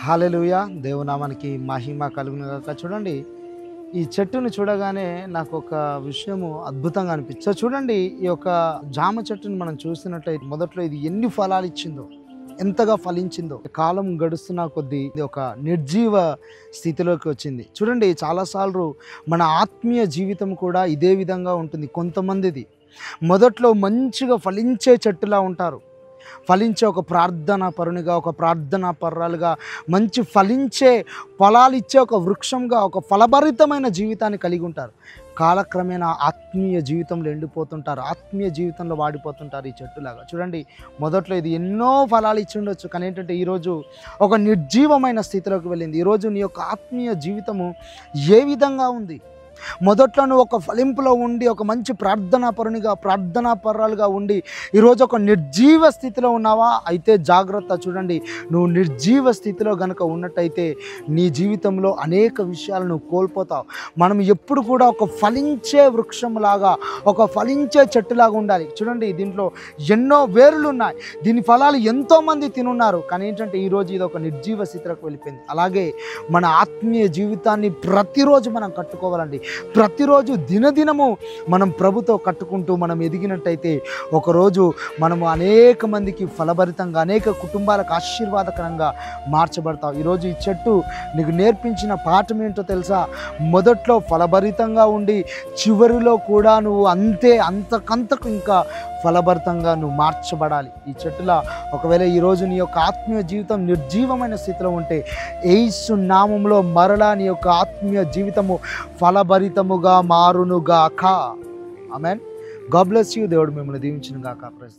హల్లెలూయా. దేవునామానికి మహిమ కలుగును గాక. చూడండి, ఈ చెట్టును చూడగానే నాకు ఒక విషయము అద్భుతంగా అనిపించింది. సో చూడండి, ఈ యొక్క జామ చెట్టుని మనం చూసినట్లయితే మొదట్లో ఇది ఎన్ని ఫలాలు ఇచ్చిందో, ఎంతగా ఫలించిందో, కాలం గడుస్తున్న కొద్దీ ఇది ఒక నిర్జీవ స్థితిలోకి వచ్చింది. చూడండి, చాలాసార్లు మన ఆత్మీయ జీవితం కూడా ఇదే విధంగా ఉంటుంది. కొంతమందిది మొదట్లో మంచిగా ఫలించే చెట్టులా ఉంటారు, ఫలించే ఒక ప్రార్థనా పరునిగా, ఒక ప్రార్థనా పర్రాలుగా, మంచి ఫలించే ఫలాలు ఇచ్చే ఒక వృక్షంగా, ఒక ఫలభరితమైన జీవితాన్ని కలిగి ఉంటారు. కాలక్రమేణా ఆత్మీయ జీవితంలో ఎండిపోతుంటారు, ఆత్మీయ జీవితంలో వాడిపోతుంటారు. ఈ చెట్టులాగా చూడండి, మొదట్లో ఇది ఎన్నో ఫలాలు ఇచ్చి ఉండొచ్చు, కానీ ఏంటంటే ఈరోజు ఒక నిర్జీవమైన స్థితిలోకి వెళ్ళింది. ఈరోజు నీ యొక్క ఆత్మీయ జీవితము ఏ విధంగా ఉంది? మొదట్లో నువ్వు ఒక ఫలింపులో ఉండి, ఒక మంచి ప్రార్థనా పరునిగా, ప్రార్థనా పర్రాలుగా ఉండి ఈరోజు ఒక నిర్జీవ స్థితిలో ఉన్నావా? అయితే జాగ్రత్త. చూడండి, నువ్వు నిర్జీవ స్థితిలో గనుక ఉన్నట్టయితే నీ జీవితంలో అనేక విషయాలు నువ్వు కోల్పోతావు. మనం ఎప్పుడు కూడా ఒక ఫలించే వృక్షంలాగా, ఒక ఫలించే చెట్టులాగా ఉండాలి. చూడండి, దీంట్లో ఎన్నో వేర్లు ఉన్నాయి, దీని ఫలాలు ఎంతోమంది తినున్నారు, కానీ ఏంటంటే ఈరోజు ఇది ఒక నిర్జీవ స్థితిలోకి వెళ్ళిపోయింది. అలాగే మన ఆత్మీయ జీవితాన్ని ప్రతిరోజు మనం కట్టుకోవాలండి. ప్రతిరోజు దినదినము మనం ప్రభుతో కట్టుకుంటూ మనం ఎదిగినట్టయితే ఒకరోజు మనము అనేక మందికి ఫలభరితంగా, అనేక కుటుంబాలకు ఆశీర్వాదకరంగా మార్చబడతావు. ఈరోజు ఈ చెట్టు నీకు నేర్పించిన పాఠం ఏంటో తెలుసా? మొదట్లో ఫలభరితంగా ఉండి చివరిలో కూడా నువ్వు అంతకంతకు ఇంకా ఫలభరితంగా నువ్వు మార్చబడాలి. ఈ చెట్టులా ఒకవేళ ఈరోజు నీ యొక్క ఆత్మీయ జీవితం నిర్జీవమైన స్థితిలో ఉంటే యేసు నామములో మరలా నీ యొక్క ఆత్మీయ జీవితము ఫలభరితముగా మారునుగాక. ఆమేన్. God bless you. దేవుడు మిమ్మల్ని దీవించును గాక. ప్రైజ్.